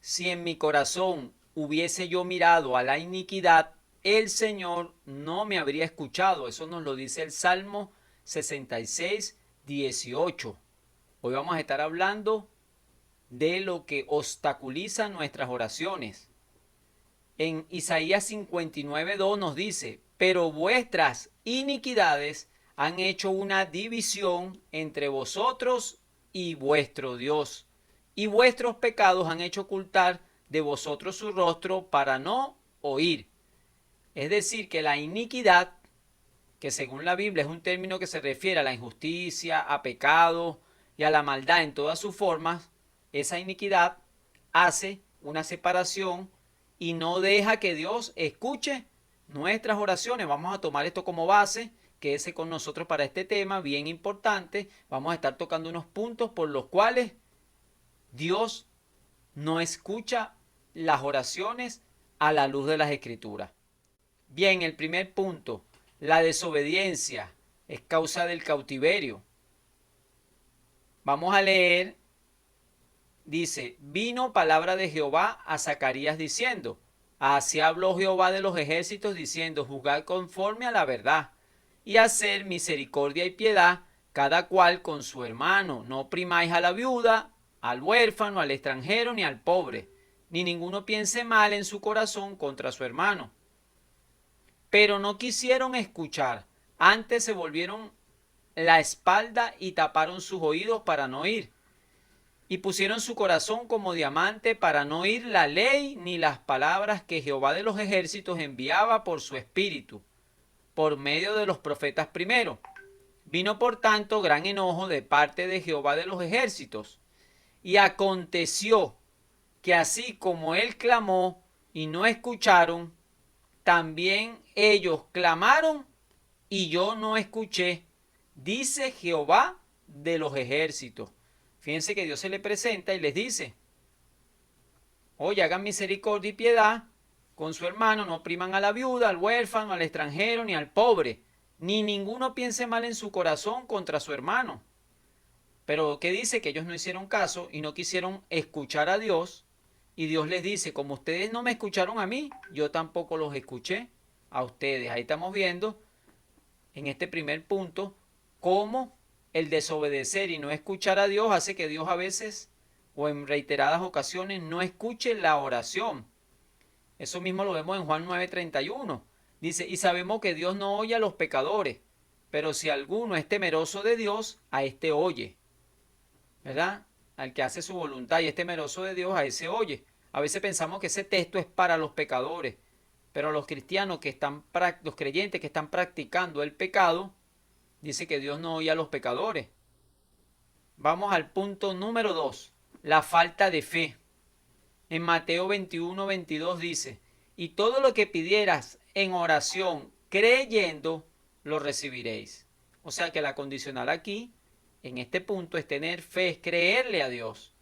si en mi corazón hubiese yo mirado a la iniquidad, el Señor no me habría escuchado. Eso nos lo dice el Salmo 66, 18. Hoy vamos a estar hablando de lo que obstaculiza nuestras oraciones. En Isaías 59, 2 nos dice, pero vuestras iniquidades han hecho una división entre vosotros y vuestro Dios, y vuestros pecados han hecho ocultar de vosotros su rostro para no oír. Es decir, que la iniquidad, que según la Biblia es un término que se refiere a la injusticia, a pecado y a la maldad en todas sus formas, esa iniquidad hace una separación y no deja que Dios escuche nuestras oraciones. Vamos a tomar esto como base, quédese con nosotros para este tema bien importante. Vamos a estar tocando unos puntos por los cuales Dios no escucha las oraciones a la luz de las Escrituras. Bien, el primer punto, la desobediencia es causa del cautiverio. Vamos a leer, dice, vino palabra de Jehová a Zacarías diciendo, así habló Jehová de los ejércitos diciendo, juzgad conforme a la verdad y hacer misericordia y piedad, cada cual con su hermano. No oprimáis a la viuda, al huérfano, al extranjero, ni al pobre, ni ninguno piense mal en su corazón contra su hermano. Pero no quisieron escuchar, antes se volvieron la espalda y taparon sus oídos para no oír, y pusieron su corazón como diamante para no oír la ley ni las palabras que Jehová de los ejércitos enviaba por su espíritu, por medio de los profetas primero. Vino por tanto gran enojo de parte de Jehová de los ejércitos, y aconteció que así como él clamó y no escucharon, también ellos clamaron y yo no escuché, dice Jehová de los ejércitos. Fíjense que Dios se le presenta y les dice, oye, hagan misericordia y piedad con su hermano, no opriman a la viuda, al huérfano, al extranjero, ni al pobre, ni ninguno piense mal en su corazón contra su hermano. Pero ¿qué dice? Que ellos no hicieron caso y no quisieron escuchar a Dios. Y Dios les dice, como ustedes no me escucharon a mí, yo tampoco los escuché a ustedes. Ahí estamos viendo, en este primer punto, cómo el desobedecer y no escuchar a Dios hace que Dios a veces o en reiteradas ocasiones no escuche la oración. Eso mismo lo vemos en Juan 9:31. Dice, y sabemos que Dios no oye a los pecadores, pero si alguno es temeroso de Dios, a este oye. ¿Verdad? Al que hace su voluntad y es temeroso de Dios, a ese oye. A veces pensamos que ese texto es para los pecadores, pero los cristianos que están, los creyentes que están practicando el pecado, dice que Dios no oye a los pecadores. Vamos al punto número 2, la falta de fe. En Mateo 21:22 dice, y todo lo que pidieras en oración creyendo, lo recibiréis. O sea que la condicional aquí, en este punto, es tener fe, es creerle a Dios.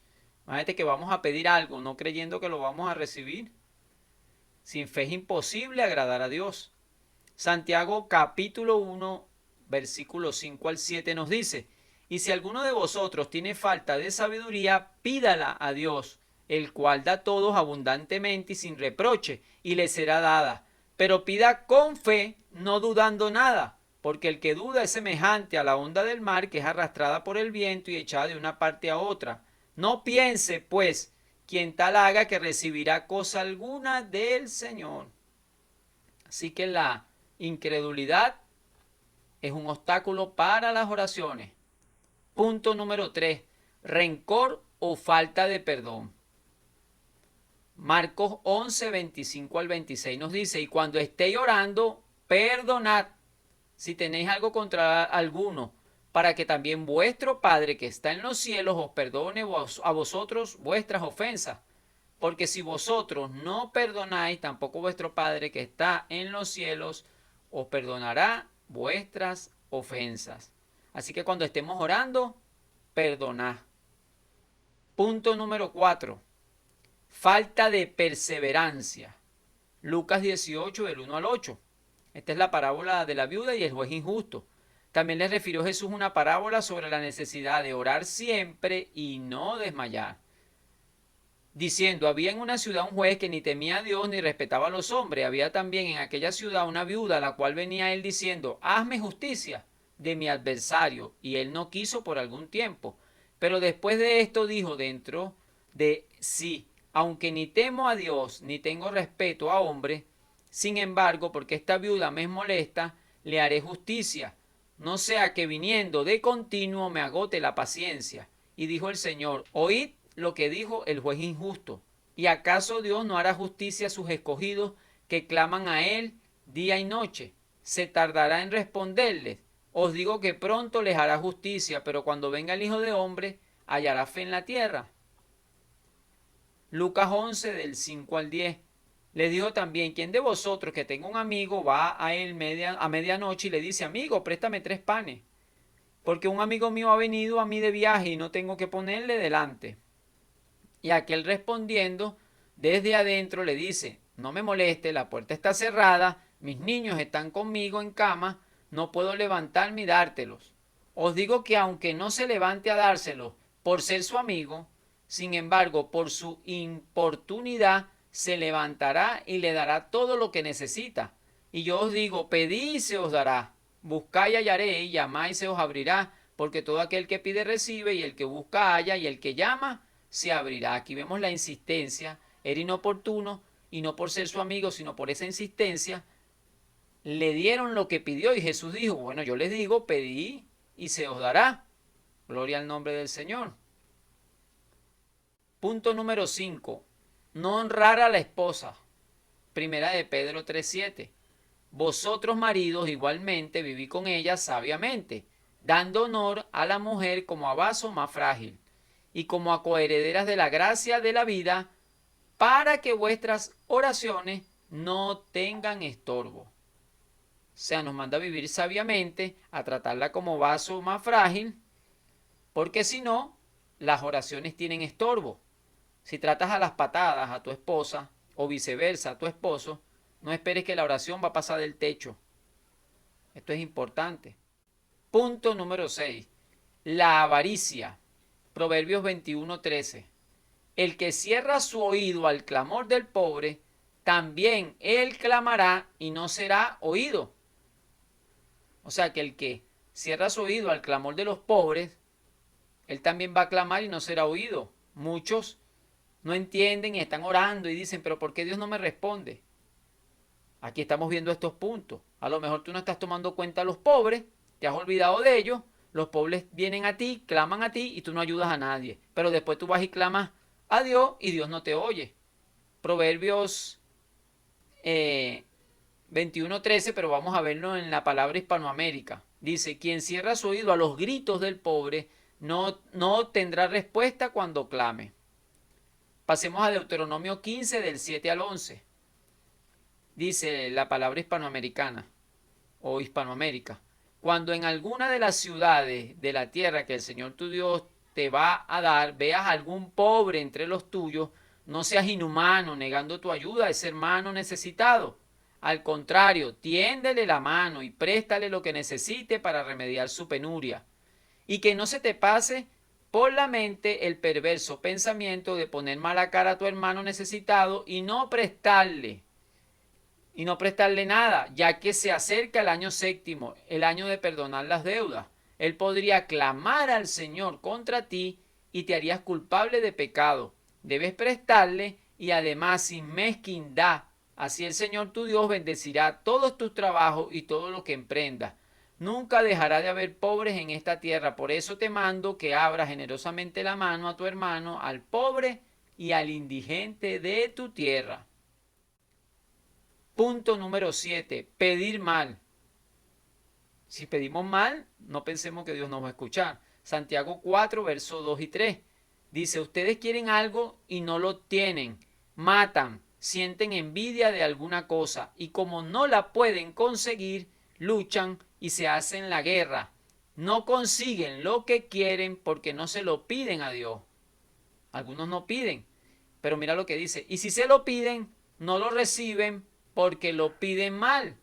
Imagínate que vamos a pedir algo no creyendo que lo vamos a recibir. Sin fe es imposible agradar a Dios. Santiago capítulo 1, versículos 5 al 7 nos dice, y si alguno de vosotros tiene falta de sabiduría, pídala a Dios, el cual da a todos abundantemente y sin reproche, y le será dada. Pero pida con fe, no dudando nada, porque el que duda es semejante a la onda del mar que es arrastrada por el viento y echada de una parte a otra. No piense, pues, quien tal haga que recibirá cosa alguna del Señor. Así que la incredulidad es un obstáculo para las oraciones. Punto número 3. Rencor o falta de perdón. Marcos 11, 25 al 26 nos dice, y cuando estéis orando, perdonad si tenéis algo contra alguno, para que también vuestro Padre que está en los cielos os perdone a vosotros vuestras ofensas. Porque si vosotros no perdonáis, tampoco vuestro Padre que está en los cielos os perdonará vuestras ofensas. Así que cuando estemos orando, perdonad. Punto número 4. Falta de perseverancia. Lucas 18, del 1 al 8. Esta es la parábola de la viuda y el juez injusto. También les refirió Jesús una parábola sobre la necesidad de orar siempre y no desmayar. diciendo, había en una ciudad un juez que ni temía a Dios ni respetaba a los hombres. Había también en aquella ciudad una viuda a la cual venía él diciendo, hazme justicia de mi adversario. Y él no quiso por algún tiempo. Pero después de esto dijo dentro de sí, aunque ni temo a Dios ni tengo respeto a hombres, sin embargo, porque esta viuda me molesta, le haré justicia, no sea que viniendo de continuo me agote la paciencia. Y dijo el Señor, oíd lo que dijo el juez injusto. ¿Y acaso Dios no hará justicia a sus escogidos que claman a Él día y noche? ¿Se tardará en responderles? Os digo que pronto les hará justicia, pero cuando venga el Hijo de Hombre, hallará fe en la tierra. Lucas 11 del 5 al 10. Le dijo también, ¿quién de vosotros que tenga un amigo va a él a medianoche y le dice, amigo, préstame 3 panes? Porque un amigo mío ha venido a mí de viaje y no tengo que ponerle delante. Y aquel respondiendo desde adentro le dice, no me moleste, la puerta está cerrada, mis niños están conmigo en cama, no puedo levantarme y dártelos. Os digo que aunque no se levante a dárselos por ser su amigo, sin embargo, por su importunidad, se levantará y le dará todo lo que necesita. Y yo os digo, pedid y se os dará, buscad y hallaréis, llamad y se os abrirá, porque todo aquel que pide recibe, y el que busca halla, y el que llama se abrirá. Aquí vemos la insistencia, era inoportuno, y no por ser su amigo, sino por esa insistencia, le dieron lo que pidió, y Jesús dijo, bueno, yo les digo, pedid y se os dará. Gloria al nombre del Señor. Punto número 5. No honrar a la esposa. Primera de Pedro 3:7. Vosotros maridos igualmente vivid con ella sabiamente, dando honor a la mujer como a vaso más frágil y como a coherederas de la gracia de la vida, para que vuestras oraciones no tengan estorbo. O sea, nos manda a vivir sabiamente, a tratarla como vaso más frágil, porque si no, las oraciones tienen estorbo. Si tratas a las patadas a tu esposa o viceversa a tu esposo, no esperes que la oración va a pasar del techo. Esto es importante. Punto número 6. La avaricia. Proverbios 21:13. El que cierra su oído al clamor del pobre, también él clamará y no será oído. O sea que el que cierra su oído al clamor de los pobres, él también va a clamar y no será oído. Muchos no entienden y están orando y dicen, pero ¿por qué Dios no me responde? Aquí estamos viendo estos puntos. A lo mejor tú no estás tomando cuenta a los pobres, te has olvidado de ellos, los pobres vienen a ti, claman a ti y tú no ayudas a nadie. Pero después tú vas y clamas a Dios y Dios no te oye. Proverbios 21:13, pero vamos a verlo en la palabra Hispanoamérica. Dice, quien cierra su oído a los gritos del pobre no tendrá respuesta cuando clame. Pasemos a Deuteronomio 15 del 7 al 11. Dice la palabra hispanoamericana o Hispanoamérica. Cuando en alguna de las ciudades de la tierra que el Señor tu Dios te va a dar, veas a algún pobre entre los tuyos, no seas inhumano negando tu ayuda a ese hermano necesitado. Al contrario, tiéndele la mano y préstale lo que necesite para remediar su penuria. Y que no se te pase por la mente el perverso pensamiento de poner mala cara a tu hermano necesitado y no prestarle nada, ya que se acerca el año séptimo, el año de perdonar las deudas. Él podría clamar al Señor contra ti y te harías culpable de pecado. Debes prestarle y además sin mezquindad. Así el Señor tu Dios bendecirá todos tus trabajos y todo lo que emprendas. Nunca dejará de haber pobres en esta tierra. Por eso te mando que abras generosamente la mano a tu hermano, al pobre y al indigente de tu tierra. Punto número 7. Pedir mal. Si pedimos mal, no pensemos que Dios nos va a escuchar. Santiago 4, versos 2 y 3. Dice, ustedes quieren algo y no lo tienen. Matan, sienten envidia de alguna cosa y como no la pueden conseguir, luchan y se hacen la guerra. No consiguen lo que quieren porque no se lo piden a Dios. Algunos no piden, pero mira lo que dice. Y si se lo piden, no lo reciben porque lo piden mal,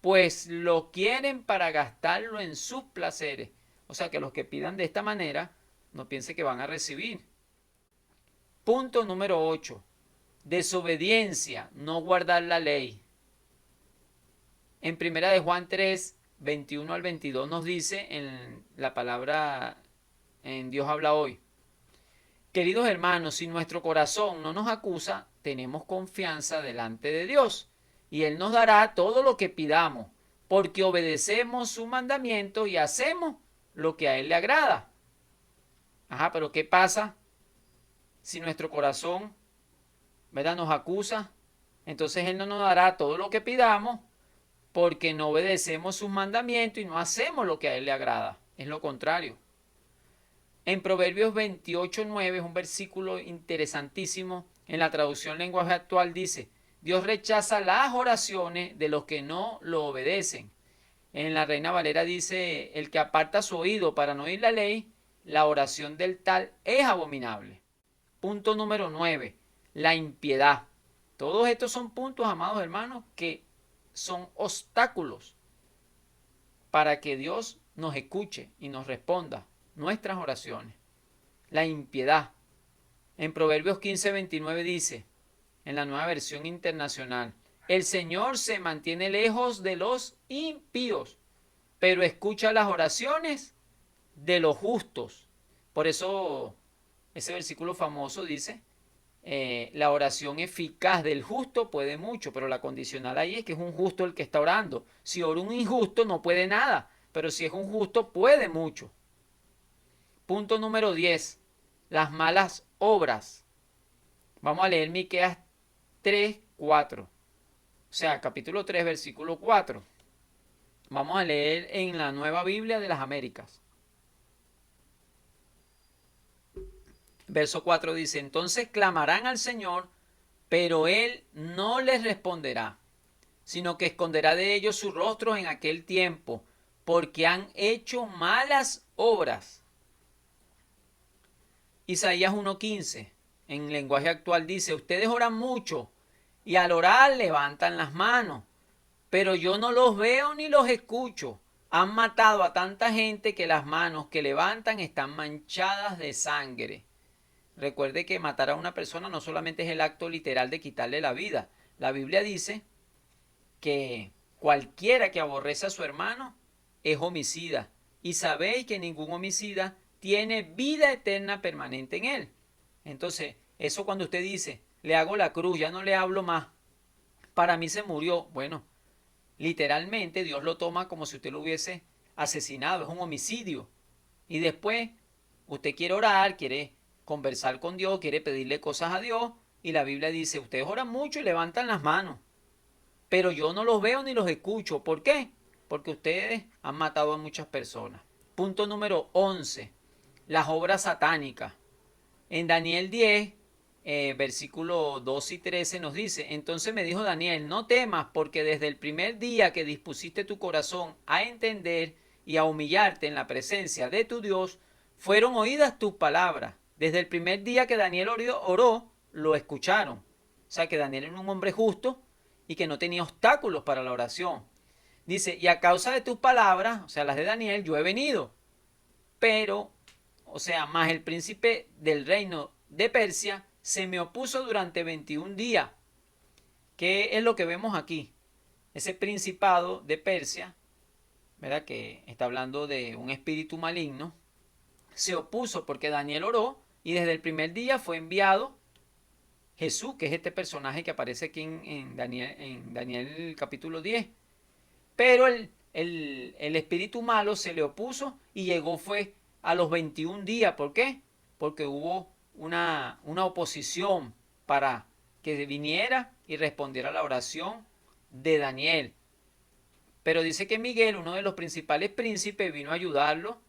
pues lo quieren para gastarlo en sus placeres. O sea que los que pidan de esta manera, no piensen que van a recibir. Punto número 8. Desobediencia, no guardar la ley. En primera de Juan 3, 21 al 22 nos dice en la palabra en Dios habla hoy. Queridos hermanos, si nuestro corazón no nos acusa, tenemos confianza delante de Dios y Él nos dará todo lo que pidamos, porque obedecemos su mandamiento y hacemos lo que a Él le agrada. Ajá, pero ¿qué pasa si nuestro corazón, ¿verdad?, nos acusa? Entonces Él no nos dará todo lo que pidamos porque no obedecemos sus mandamientos y no hacemos lo que a Él le agrada. Es lo contrario. En Proverbios 28:9 es un versículo interesantísimo. En la traducción lenguaje actual dice, Dios rechaza las oraciones de los que no lo obedecen. En la Reina Valera dice, el que aparta su oído para no oír la ley, la oración del tal es abominable. Punto número 9, la impiedad. Todos estos son puntos, amados hermanos, que son obstáculos para que Dios nos escuche y nos responda nuestras oraciones. La impiedad. En Proverbios 15:29 dice, en la Nueva Versión Internacional, el Señor se mantiene lejos de los impíos, pero escucha las oraciones de los justos. Por eso ese versículo famoso dice, la oración eficaz del justo puede mucho, pero la condicional ahí es que es un justo el que está orando. Si ora un injusto no puede nada, pero si es un justo puede mucho. Punto número 10. Las malas obras. Vamos a leer Miqueas 3:4. O sea, capítulo 3, versículo 4. Vamos a leer en la Nueva Biblia de las Américas. Verso 4 dice, entonces clamarán al Señor, pero Él no les responderá, sino que esconderá de ellos su rostro en aquel tiempo, porque han hecho malas obras. Isaías 1:15, en lenguaje actual dice, ustedes oran mucho y al orar levantan las manos, pero yo no los veo ni los escucho. Han matado a tanta gente que las manos que levantan están manchadas de sangre. Recuerde que matar a una persona no solamente es el acto literal de quitarle la vida. La Biblia dice que cualquiera que aborrece a su hermano es homicida. Y sabéis que ningún homicida tiene vida eterna permanente en él. Entonces, eso cuando usted dice, le hago la cruz, ya no le hablo más, para mí se murió. Bueno, literalmente Dios lo toma como si usted lo hubiese asesinado, es un homicidio. Y después, usted quiere orar, quiere conversar con Dios, quiere pedirle cosas a Dios, y la Biblia dice, ustedes oran mucho y levantan las manos, pero yo no los veo ni los escucho. ¿Por qué? Porque ustedes han matado a muchas personas. Punto número 11. Las obras satánicas. En Daniel 10, versículos 2 y 13 nos dice, entonces me dijo Daniel, no temas, porque desde el primer día que dispusiste tu corazón a entender y a humillarte en la presencia de tu Dios, fueron oídas tus palabras. Desde el primer día que Daniel oró, lo escucharon. O sea que Daniel era un hombre justo y que no tenía obstáculos para la oración. Dice, y a causa de tus palabras, o sea, las de Daniel, yo he venido. Pero, o sea, más el príncipe del reino de Persia se me opuso durante 21 días. ¿Qué es lo que vemos aquí? Ese principado de Persia, ¿verdad?, que está hablando de un espíritu maligno, se opuso porque Daniel oró y desde el primer día fue enviado Jesús, que es este personaje que aparece aquí en Daniel capítulo 10. Pero el espíritu malo se le opuso y llegó fue a los 21 días. ¿Por qué? Porque hubo una oposición para que viniera y respondiera a la oración de Daniel. Pero dice que Miguel, uno de los principales príncipes, vino a ayudarlo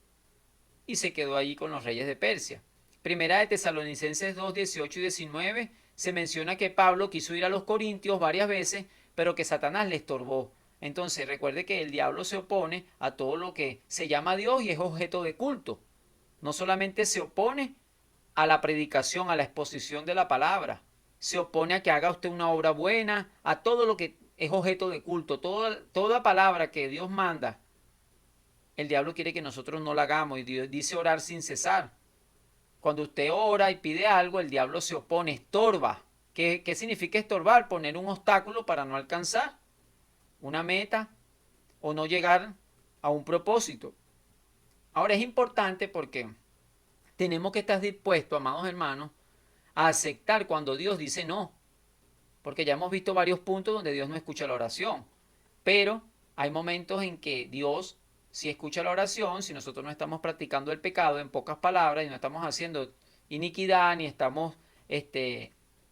y se quedó allí con los reyes de Persia. Primera de Tesalonicenses 2, 18 y 19 se menciona que Pablo quiso ir a los Corintios varias veces, pero que Satanás le estorbó. Entonces recuerde que el diablo se opone a todo lo que se llama Dios y es objeto de culto. No solamente se opone a la predicación, a la exposición de la palabra, se opone a que haga usted una obra buena, a todo lo que es objeto de culto, toda palabra que Dios manda. El diablo quiere que nosotros no la hagamos y Dios dice orar sin cesar. Cuando usted ora y pide algo, el diablo se opone, estorba. ¿Qué significa estorbar? Poner un obstáculo para no alcanzar una meta o no llegar a un propósito. Ahora es importante porque tenemos que estar dispuestos, amados hermanos, a aceptar cuando Dios dice no. Porque ya hemos visto varios puntos donde Dios no escucha la oración. Pero hay momentos en que Dios sí escucha la oración, si nosotros no estamos practicando el pecado, en pocas palabras, y no estamos haciendo iniquidad, ni estamos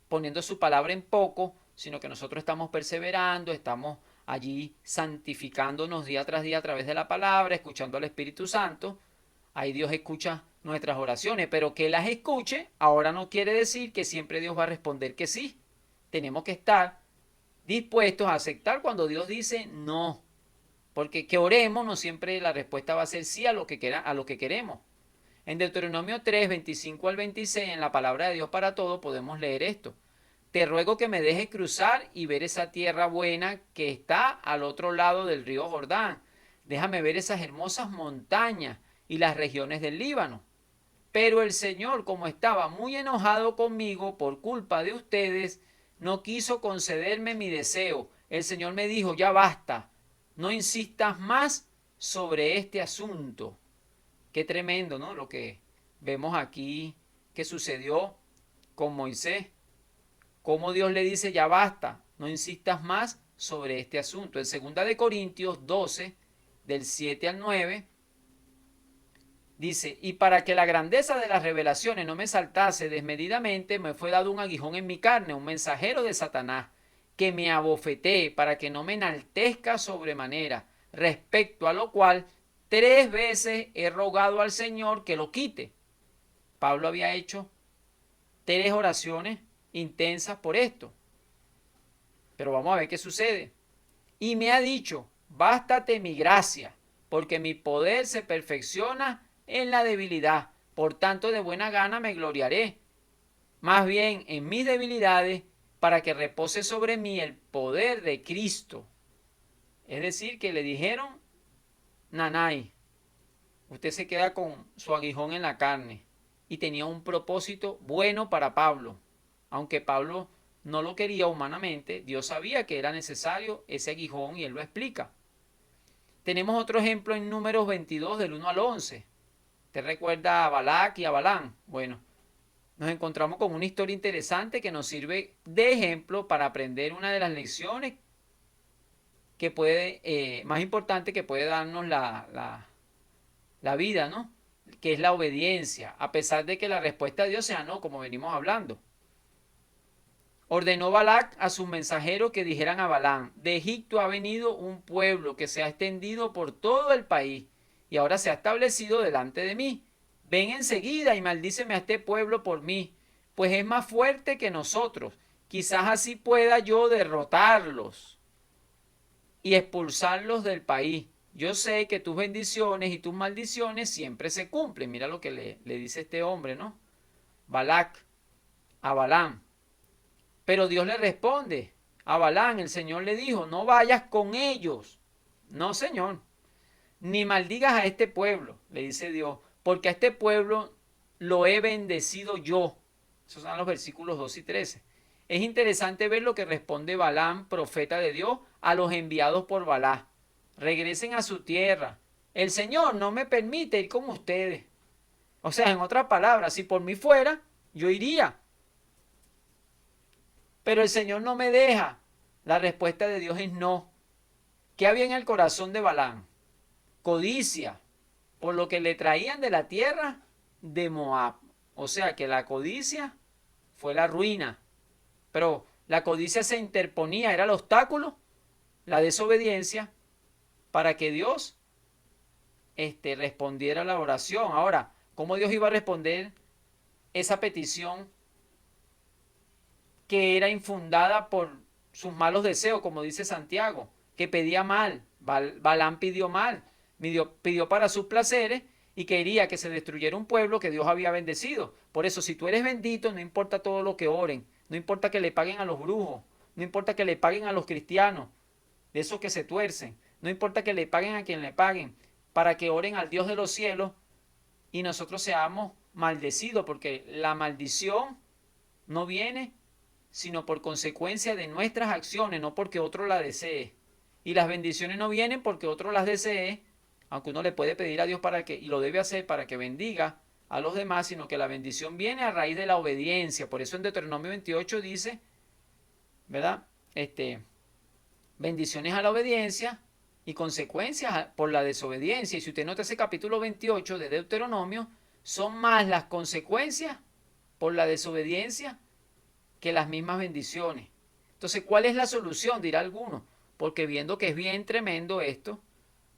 poniendo su palabra en poco, sino que nosotros estamos perseverando, estamos allí santificándonos día tras día a través de la palabra, escuchando al Espíritu Santo. Ahí Dios escucha nuestras oraciones, pero que las escuche ahora no quiere decir que siempre Dios va a responder que sí. Tenemos que estar dispuestos a aceptar cuando Dios dice no, porque que oremos no siempre la respuesta va a ser sí a lo que queremos. En Deuteronomio 3, 25 al 26, en la palabra de Dios para todo, podemos leer esto. Te ruego que me dejes cruzar y ver esa tierra buena que está al otro lado del río Jordán. Déjame ver esas hermosas montañas y las regiones del Líbano. Pero el Señor, como estaba muy enojado conmigo por culpa de ustedes, no quiso concederme mi deseo. El Señor me dijo, ya basta, no insistas más sobre este asunto. Qué tremendo, ¿no? Lo que vemos aquí que sucedió con Moisés. Cómo Dios le dice, ya basta, no insistas más sobre este asunto. En 2 Corintios 12, del 7 al 9, dice, y para que la grandeza de las revelaciones no me saltase desmedidamente, me fue dado un aguijón en mi carne, un mensajero de Satanás, que me abofetee para que no me enaltezca sobremanera, respecto a lo cual 3 veces he rogado al Señor que lo quite. Pablo había hecho 3 oraciones intensas por esto. Pero vamos a ver qué sucede. Y me ha dicho, bástate mi gracia, porque mi poder se perfecciona en la debilidad. Por tanto, de buena gana me gloriaré, más bien en mis debilidades, para que repose sobre mí el poder de Cristo. Es decir, que le dijeron, Nanay, usted se queda con su aguijón en la carne. Y tenía un propósito bueno para Pablo. Aunque Pablo no lo quería humanamente, Dios sabía que era necesario ese aguijón y él lo explica. Tenemos otro ejemplo en Números 22 del 1 al 11. ¿Te recuerda a Balac y a Balán? Bueno, nos encontramos con una historia interesante que nos sirve de ejemplo para aprender una de las lecciones que puede, más importante que puede darnos la vida, ¿no? Que es la obediencia, a pesar de que la respuesta de Dios sea no, como venimos hablando. Ordenó Balac a sus mensajeros que dijeran a Balán, de Egipto ha venido un pueblo que se ha extendido por todo el país y ahora se ha establecido delante de mí. Ven enseguida y maldíceme a este pueblo por mí, pues es más fuerte que nosotros. Quizás así pueda yo derrotarlos y expulsarlos del país. Yo sé que tus bendiciones y tus maldiciones siempre se cumplen. Mira lo que le dice este hombre, ¿no? Balac a Balán. Pero Dios le responde a Balán, el Señor le dijo, no vayas con ellos. No, Señor. Ni maldigas a este pueblo, le dice Dios, porque a este pueblo lo he bendecido yo. Esos son los versículos 2 y 13. Es interesante ver lo que responde Balán, profeta de Dios, a los enviados por Balá. Regresen a su tierra. El Señor no me permite ir con ustedes. O sea, en otras palabras, si por mí fuera, yo iría. Pero el Señor no me deja. La respuesta de Dios es no. ¿Qué había en el corazón de Balán? Codicia, por lo que le traían de la tierra de Moab. O sea que la codicia fue la ruina. Pero la codicia se interponía, era el obstáculo, la desobediencia, para que Dios respondiera a la oración. Ahora, ¿cómo Dios iba a responder esa petición que era infundada por sus malos deseos, como dice Santiago, que pedía mal? Balán pidió mal, pidió para sus placeres y quería que se destruyera un pueblo que Dios había bendecido. Por eso, si tú eres bendito, no importa todo lo que oren, no importa que le paguen a los brujos, no importa que le paguen a los cristianos, de esos que se tuercen, no importa que le paguen a quien le paguen, para que oren al Dios de los cielos y nosotros seamos maldecidos, porque la maldición no viene sino por consecuencia de nuestras acciones, no porque otro la desee. Y las bendiciones no vienen porque otro las desee, aunque uno le puede pedir a Dios para que, y lo debe hacer para que bendiga a los demás, sino que la bendición viene a raíz de la obediencia. Por eso en Deuteronomio 28 dice, ¿verdad? Bendiciones a la obediencia y consecuencias por la desobediencia. Y si usted nota ese capítulo 28 de Deuteronomio, son más las consecuencias por la desobediencia que las mismas bendiciones. Entonces, ¿cuál es la solución? Dirá alguno. Porque viendo que es bien tremendo esto,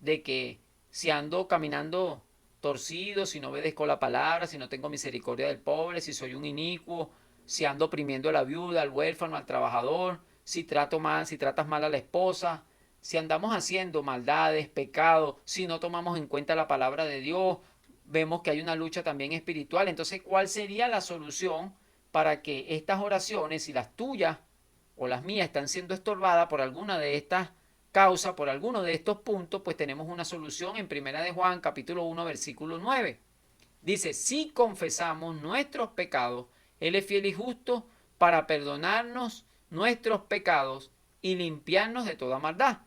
de que si ando caminando torcido, si no obedezco la palabra, si no tengo misericordia del pobre, si soy un inicuo, si ando oprimiendo a la viuda, al huérfano, al trabajador, si tratas mal a la esposa, si andamos haciendo maldades, pecados, si no tomamos en cuenta la palabra de Dios, vemos que hay una lucha también espiritual. Entonces, ¿cuál sería la solución para que estas oraciones, si las tuyas o las mías están siendo estorbadas por alguna de estas causas, por alguno de estos puntos, pues tenemos una solución en Primera de Juan, capítulo 1, versículo 9. Dice, si confesamos nuestros pecados, Él es fiel y justo para perdonarnos nuestros pecados y limpiarnos de toda maldad.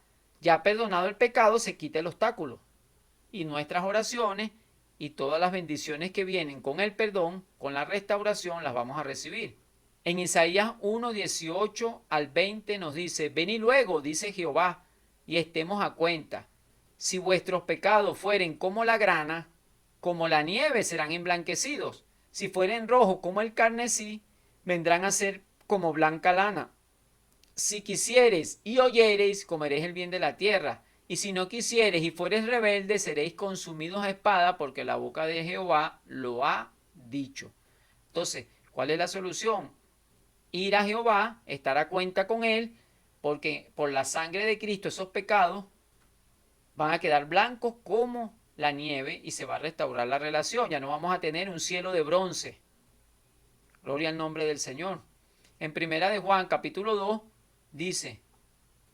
Ya perdonado el pecado, se quita el obstáculo. Y nuestras oraciones y todas las bendiciones que vienen con el perdón, con la restauración, las vamos a recibir. En Isaías 1, 18 al 20 nos dice, venid luego, dice Jehová, y estemos a cuenta. Si vuestros pecados fueren como la grana, como la nieve serán emblanquecidos. Si fueren rojos como el carmesí, vendrán a ser como blanca lana. Si quisiereis y oyereis, comeréis el bien de la tierra. Y si no quisiereis y fuereis rebeldes, seréis consumidos a espada, porque la boca de Jehová lo ha dicho. Entonces, ¿cuál es la solución? Ir a Jehová, estar a cuenta con Él, porque por la sangre de Cristo esos pecados van a quedar blancos como la nieve y se va a restaurar la relación. Ya no vamos a tener un cielo de bronce. Gloria al nombre del Señor. En Primera de Juan, capítulo 2, dice,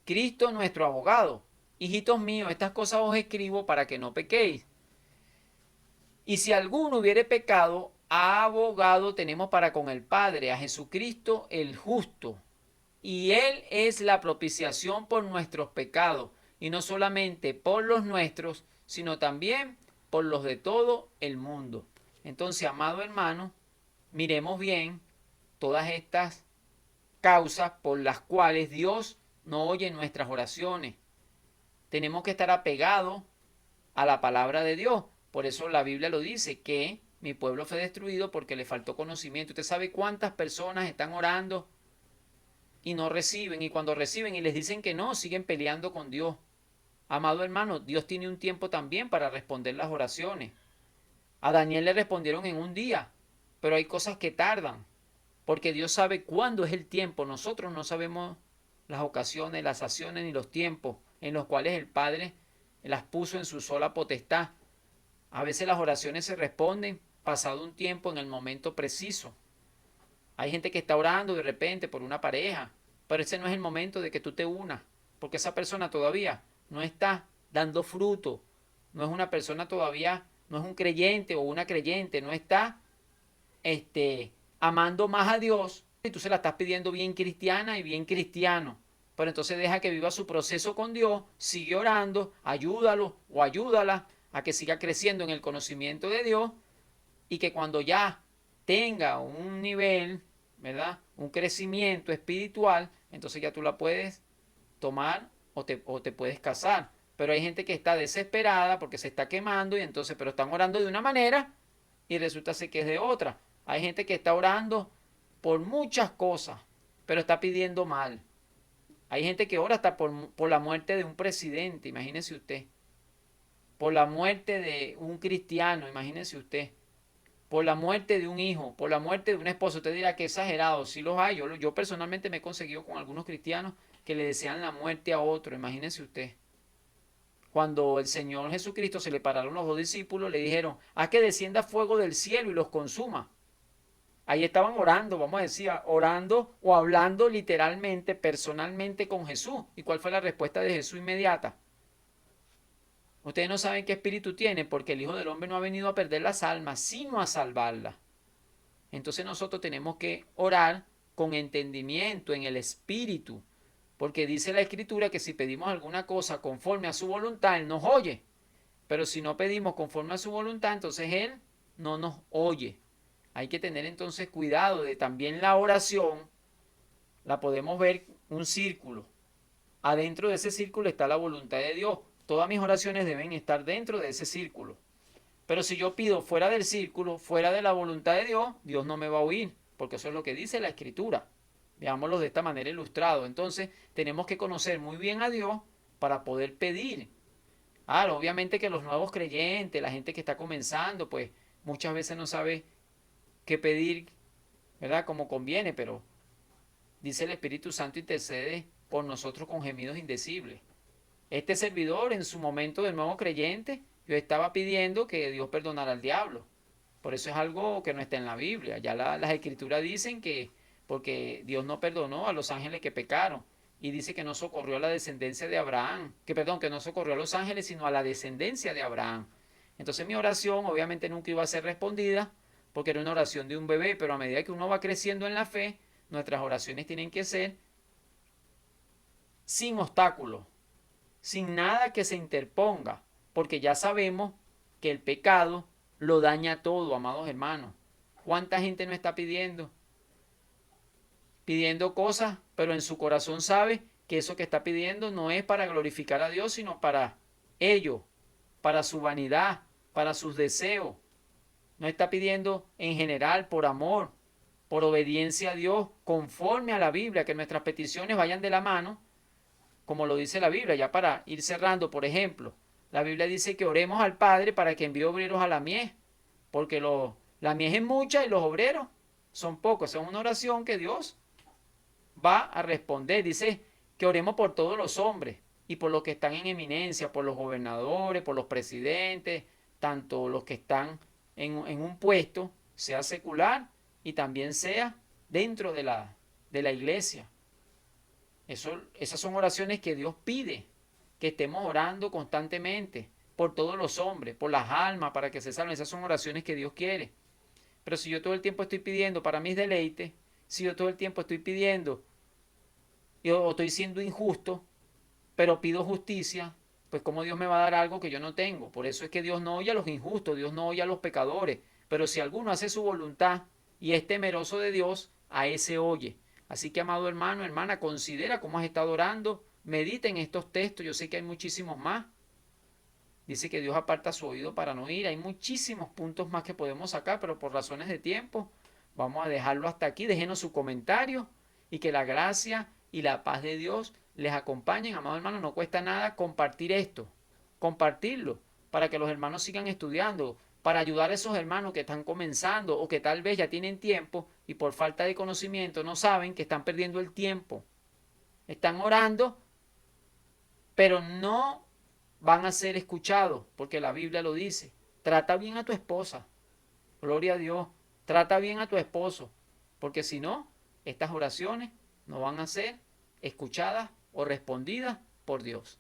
Cristo nuestro abogado. Hijitos míos, estas cosas os escribo para que no pequéis. Y si alguno hubiere pecado, abogado tenemos para con el Padre, a Jesucristo el justo. Y Él es la propiciación por nuestros pecados, y no solamente por los nuestros, sino también por los de todo el mundo. Entonces, amado hermano, miremos bien todas estas causas por las cuales Dios no oye nuestras oraciones. Tenemos que estar apegados a la palabra de Dios. Por eso la Biblia lo dice, que mi pueblo fue destruido porque le faltó conocimiento. Usted sabe cuántas personas están orando y no reciben, y cuando reciben y les dicen que no, siguen peleando con Dios. Amado hermano, Dios tiene un tiempo también para responder las oraciones. A Daniel le respondieron en un día, pero hay cosas que tardan, porque Dios sabe cuándo es el tiempo. Nosotros no sabemos las ocasiones, las acciones ni los tiempos en los cuales el Padre las puso en su sola potestad. A veces las oraciones se responden pasado un tiempo en el momento preciso. Hay gente que está orando de repente por una pareja, pero ese no es el momento de que tú te unas, porque esa persona todavía no está dando fruto, no es una persona todavía, no es un creyente o una creyente, no está amando más a Dios, y tú se la estás pidiendo bien cristiana y bien cristiano. Pero entonces deja que viva su proceso con Dios, sigue orando, ayúdalo o ayúdala a que siga creciendo en el conocimiento de Dios, y que cuando ya tenga un nivel, ¿verdad? Un crecimiento espiritual, entonces ya tú la puedes tomar o te puedes casar. Pero hay gente que está desesperada porque se está quemando, y entonces, pero están orando de una manera y resulta ser que es de otra. Hay gente que está orando por muchas cosas, pero está pidiendo mal. Hay gente que ora hasta por la muerte de un presidente, imagínese usted. Por la muerte de un cristiano, imagínese usted. Por la muerte de un hijo, por la muerte de un esposo. Usted dirá que exagerado, sí los hay. Yo personalmente me he conseguido con algunos cristianos que le desean la muerte a otro, imagínese usted. Cuando el Señor Jesucristo se le pararon los dos discípulos, le dijeron, haz que descienda fuego del cielo y los consuma. Ahí estaban orando, vamos a decir, orando o hablando literalmente, personalmente con Jesús. ¿Y cuál fue la respuesta de Jesús inmediata? Ustedes no saben qué espíritu tienen porque el Hijo del Hombre no ha venido a perder las almas, sino a salvarlas. Entonces nosotros tenemos que orar con entendimiento en el espíritu, porque dice la Escritura que si pedimos alguna cosa conforme a su voluntad, Él nos oye. Pero si no pedimos conforme a su voluntad, entonces Él no nos oye. Hay que tener entonces cuidado de también la oración, la podemos ver un círculo. Adentro de ese círculo está la voluntad de Dios. Todas mis oraciones deben estar dentro de ese círculo. Pero si yo pido fuera del círculo, fuera de la voluntad de Dios, Dios no me va a oír, porque eso es lo que dice la Escritura. Veámoslo de esta manera ilustrado. Entonces, tenemos que conocer muy bien a Dios para poder pedir. Claro, obviamente que los nuevos creyentes, la gente que está comenzando, pues muchas veces no sabe qué pedir, ¿verdad? Como conviene, pero dice el Espíritu Santo intercede por nosotros con gemidos indecibles. Este servidor, en su momento de nuevo creyente, yo estaba pidiendo que Dios perdonara al diablo. Por eso es algo que no está en la Biblia. Ya las escrituras dicen que porque Dios no perdonó a los ángeles que pecaron. Y dice que no socorrió a la descendencia de Abraham. Que no socorrió a los ángeles, sino a la descendencia de Abraham. Entonces mi oración obviamente nunca iba a ser respondida porque era una oración de un bebé. Pero a medida que uno va creciendo en la fe, nuestras oraciones tienen que ser sin obstáculos, sin nada que se interponga, porque ya sabemos que el pecado lo daña todo, amados hermanos. ¿Cuánta gente no está pidiendo cosas, pero en su corazón sabe que eso que está pidiendo no es para glorificar a Dios, sino para ellos, para su vanidad, para sus deseos? No está pidiendo en general por amor, por obediencia a Dios, conforme a la Biblia, que nuestras peticiones vayan de la mano, como lo dice la Biblia. Ya para ir cerrando, por ejemplo, la Biblia dice que oremos al Padre para que envíe obreros a la mies, porque la mies es mucha y los obreros son pocos. Esa es una oración que Dios va a responder. Dice que oremos por todos los hombres y por los que están en eminencia, por los gobernadores, por los presidentes, tanto los que están en un puesto, sea secular y también sea dentro de la iglesia. Esas son oraciones que Dios pide, que estemos orando constantemente por todos los hombres, por las almas, para que se salven. Esas son oraciones que Dios quiere. Pero si yo todo el tiempo estoy pidiendo para mis deleites, si yo todo el tiempo estoy pidiendo, yo estoy siendo injusto, pero pido justicia, pues ¿cómo Dios me va a dar algo que yo no tengo? Por eso es que Dios no oye a los injustos, Dios no oye a los pecadores. Pero si alguno hace su voluntad y es temeroso de Dios, a ese oye. Así que, amado hermano, hermana, considera cómo has estado orando, medita en estos textos. Yo sé que hay muchísimos más. Dice que Dios aparta su oído para no oír. Hay muchísimos puntos más que podemos sacar, pero por razones de tiempo vamos a dejarlo hasta aquí. Déjenos su comentario y que la gracia y la paz de Dios les acompañen. Amado hermano, no cuesta nada compartir esto, compartirlo, para que los hermanos sigan estudiando, para ayudar a esos hermanos que están comenzando o que tal vez ya tienen tiempo y por falta de conocimiento no saben que están perdiendo el tiempo. Están orando, pero no van a ser escuchados, porque la Biblia lo dice. Trata bien a tu esposa, gloria a Dios. Trata bien a tu esposo, porque si no, estas oraciones no van a ser escuchadas o respondidas por Dios.